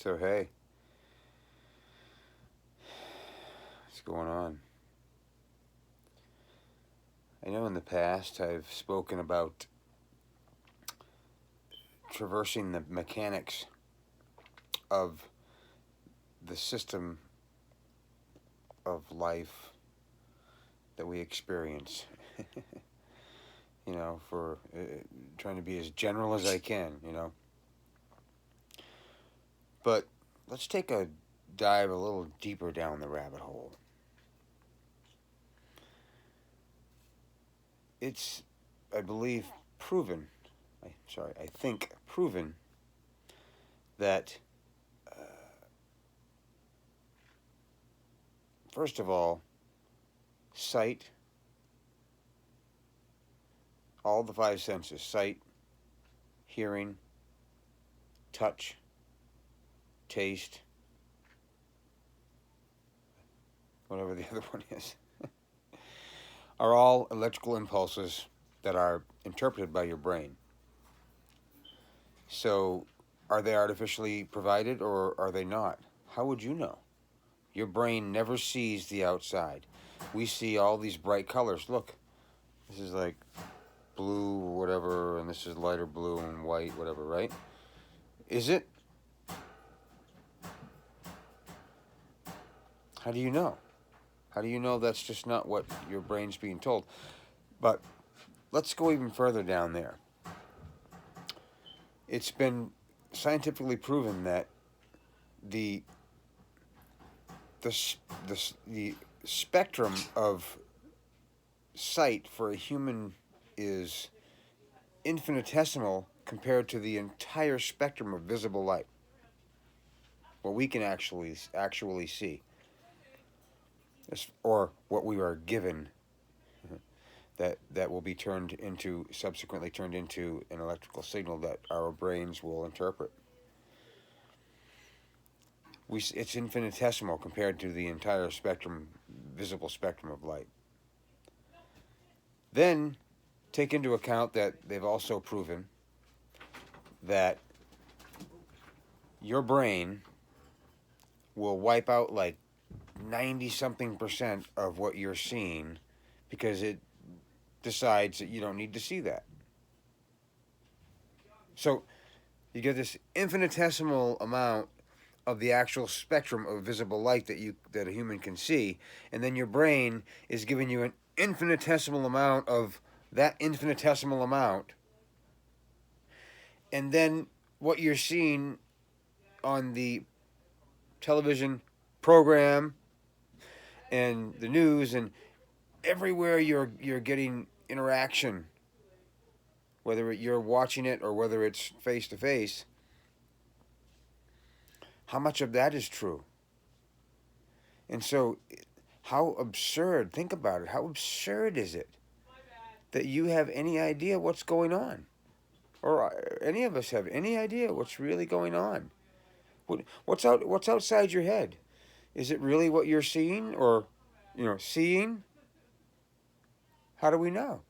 So, hey, what's going on? I know in the past I've spoken about traversing the mechanics of the system of life that we experience. For trying to be as general as I can. But let's take a dive a little deeper down the rabbit hole. It's, I believe, proven, I think proven that, first of all, sight, all the five senses, sight, hearing, touch, taste, whatever the other one is, are all electrical impulses that are interpreted by your brain. So, are they artificially provided or are they not? How would you know? Your brain never sees the outside. We see all these bright colors. Look, this is like blue, whatever, and this is lighter blue and white, whatever, right? Is it? How do you know? How do you know that's just not what your brain's being told? But let's go even further down there. It's been scientifically proven that the the spectrum of sight for a human is infinitesimal compared to the entire spectrum of visible light. What we can actually see, or what we are given, that will be subsequently turned into an electrical signal that our brains will interpret. It's infinitesimal compared to the entire visible spectrum of light. Then take into account that they've also proven that your brain will wipe out like 90-something% of what you're seeing because it decides that you don't need to see that. So you get this infinitesimal amount of the actual spectrum of visible light that a human can see, and then your brain is giving you an infinitesimal amount of that infinitesimal amount, and then what you're seeing on the television program and the news and everywhere you're getting interaction, whether you're watching it or whether it's face to face. How much of that is true? And so, how absurd, think about it, how absurd is it that you have any idea what's going on? Or any of us have any idea what's really going on? What's outside your head? Is it really what you're seeing or, seeing? How do we know?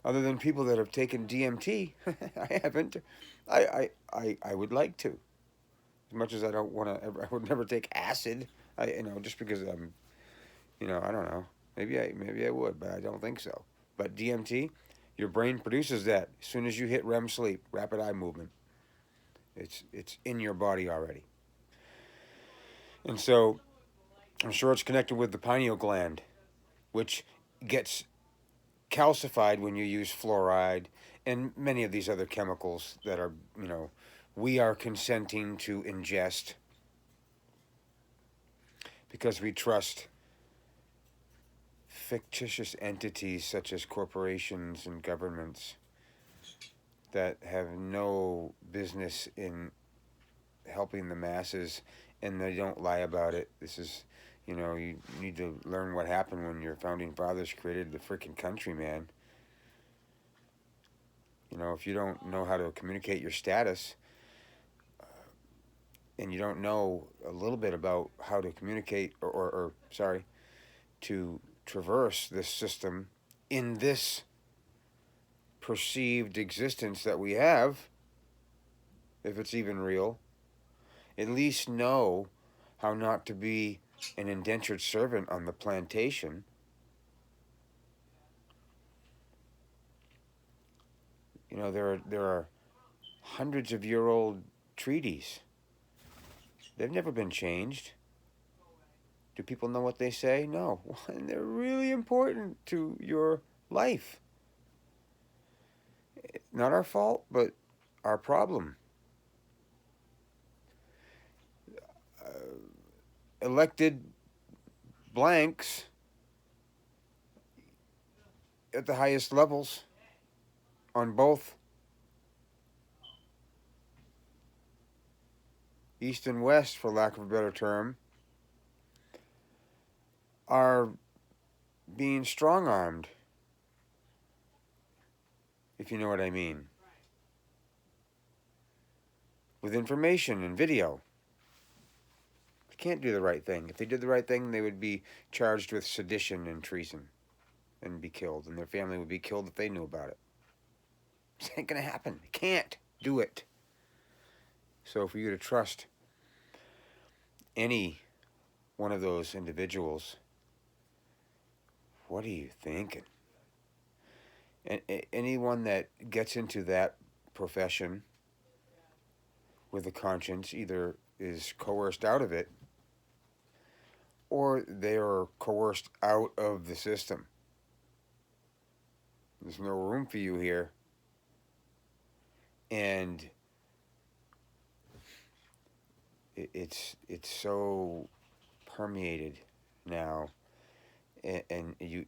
Other than people that have taken DMT, I haven't. I would like to. As much as I don't want to, I would never take acid. Just because I'm, I don't know. Maybe I would, but I don't think so. But DMT, your brain produces that as soon as you hit REM sleep, rapid eye movement. It's in your body already. And so, I'm sure it's connected with the pineal gland, which gets calcified when you use fluoride and many of these other chemicals that are, we are consenting to ingest because we trust fictitious entities such as corporations and governments that have no business in helping the masses, and they don't lie about it. This is, you need to learn what happened when your founding fathers created the freaking country, man. If you don't know how to communicate your status, and you don't know a little bit about how to communicate to traverse this system in this perceived existence that we have, if it's even real, At least know how not to be an indentured servant on the plantation. You know, there are hundreds of year old treaties. They've never been changed. Do people know what they say? No. And they're really important to your life. Not our fault, but our problem. Elected blanks at the highest levels on both East and West, for lack of a better term, are being strong armed, if you know what I mean, with information and video. They can't do the right thing. If they did the right thing, they would be charged with sedition and treason and be killed, and their family would be killed if they knew about it. It ain't gonna happen. They can't do it. So for you to trust any one of those individuals, what are you thinking? And anyone that gets into that profession with a conscience either is coerced out of it or they are coerced out of the system. There's no room for you here. And it's so permeated now, and you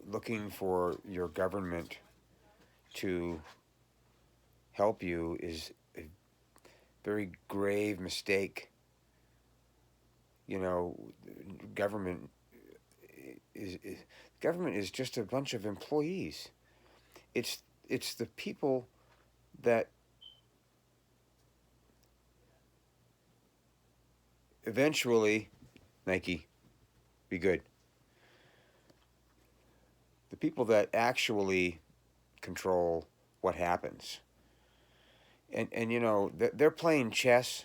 looking for your government to help you is a very grave mistake. You know, government is just a bunch of employees. It's the people that eventually, Nike, be good. The people that actually control what happens. And you know, they're playing chess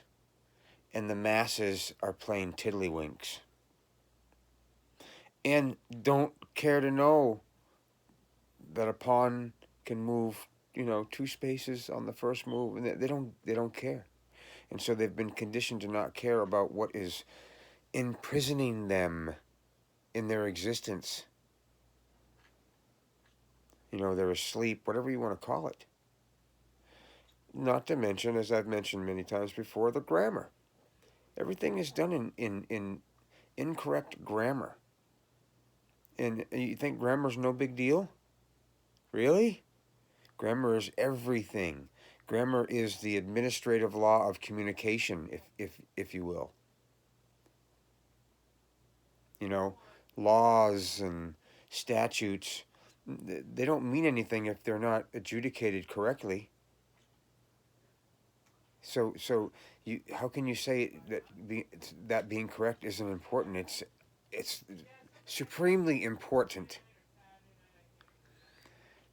and the masses are playing tiddlywinks. And don't care to know that a pawn can move, you know, 2 spaces on the first move, and they don't care. And so they've been conditioned to not care about what is imprisoning them in their existence. You know, they're asleep, whatever you want to call it. Not to mention, as I've mentioned many times before, the grammar. Everything is done in incorrect grammar. And you think grammar's no big deal? Really? Grammar is everything. Grammar is the administrative law of communication, if you will. You know, laws and statutes, they don't mean anything if they're not adjudicated correctly. So how can you say that being correct isn't important? It's supremely important.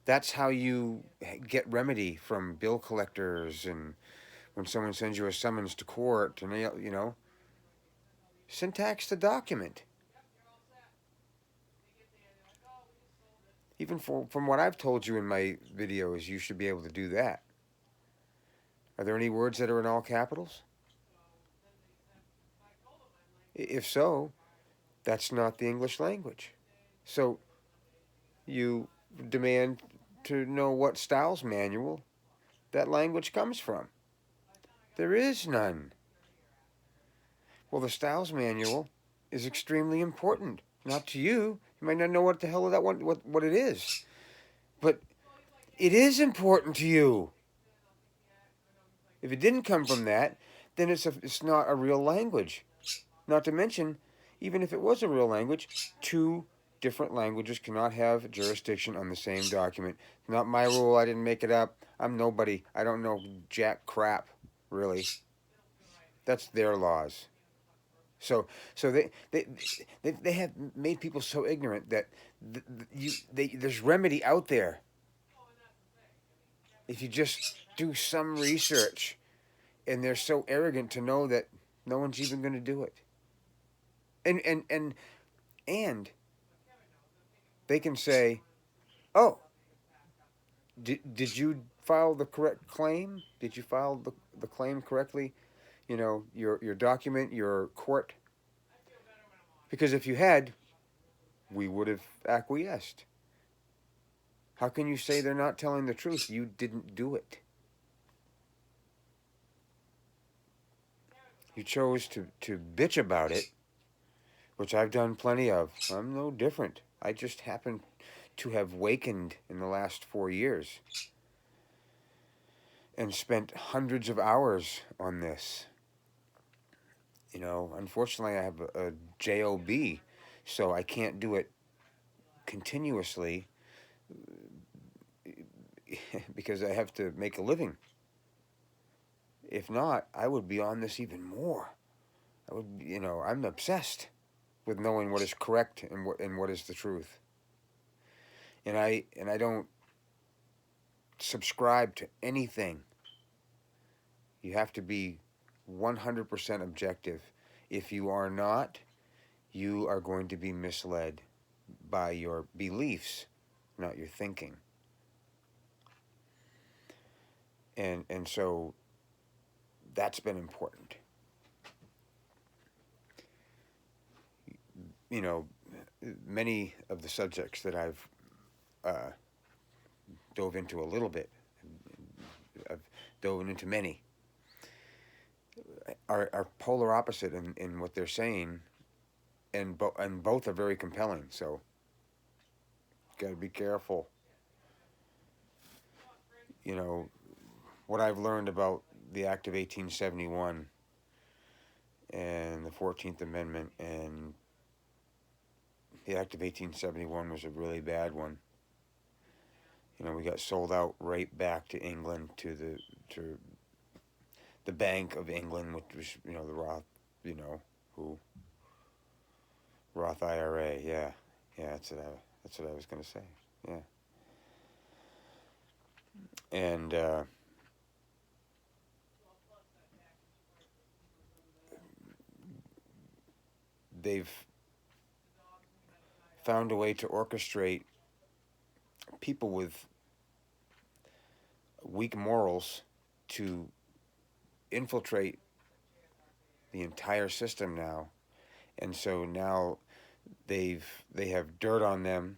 That's how you get remedy from bill collectors, and when someone sends you a summons to court, and you know, syntax the document. Even from what I've told you in my videos, you should be able to do that. Are there any words that are in all capitals? If so, that's not the English language. So you demand to know what styles manual that language comes from. There is none. Well, the styles manual is extremely important. Not to you. You might not know what the hell that one, what it is. But it is important to you. If it didn't come from that, then it's not a real language. Not to mention, even if it was a real language, 2 different languages cannot have jurisdiction on the same document. Not my rule. I didn't make it up. I'm nobody. I don't know jack crap, really. That's their laws. So they have made people so ignorant that there's remedy out there. If you just do some research, and they're so arrogant to know that No one's even going to do it. And they can say, "Oh, did you file the correct claim? Did you file the claim correctly? You know, your document, your court. Because if you had, we would have acquiesced. How can you say they're not telling the truth? You didn't do it. You chose to bitch about it, which I've done plenty of. I'm no different. I just happen to have wakened in the last 4 years and spent hundreds of hours on this. You know, unfortunately, I have a job, so I can't do it continuously because I have to make a living. If not, I would be on this even more. I would, you know, I'm obsessed with knowing what is correct and what is the truth. And I don't subscribe to anything. You have to be 100% objective. If you are not, you are going to be misled by your beliefs, not your thinking. And so that's been important. You know, many of the subjects that I've dove into a little bit, I've dove into many, are polar opposite in what they're saying, and both are very compelling. So, got to be careful. You know, what I've learned about the Act of 1871 and the 14th Amendment, and the Act of 1871 was a really bad one. You know, we got sold out right back to England, to the Bank of England, which was, you know, the Roth, you know, who Roth IRA, yeah, that's what I was gonna say, yeah, and they've found a way to orchestrate people with weak morals to infiltrate the entire system now, and so now they have dirt on them,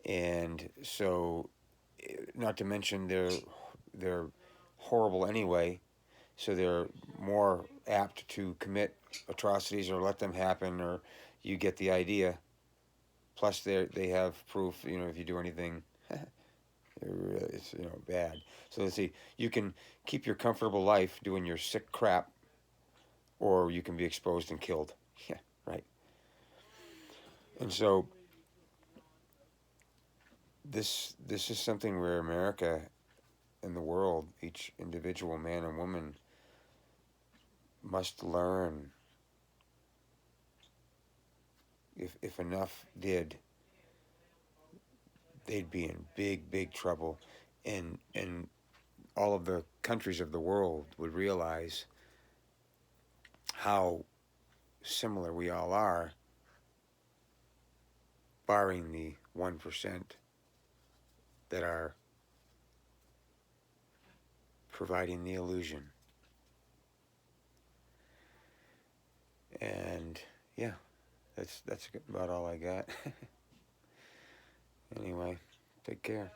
and so, not to mention they're horrible anyway, so they're more apt to commit atrocities or let them happen, or you get the idea. Plus, they have proof. You know, if you do anything, it's, you know, bad. So let's see. You can keep your comfortable life doing your sick crap, or you can be exposed and killed. Yeah, right. And so this is something where America and the world, each individual man and woman, must learn. If enough did, they'd be in big trouble, and all of the countries of the world would realize how similar we all are, barring the 1% that are providing the illusion. And yeah, that's about all I got. Anyway, take care.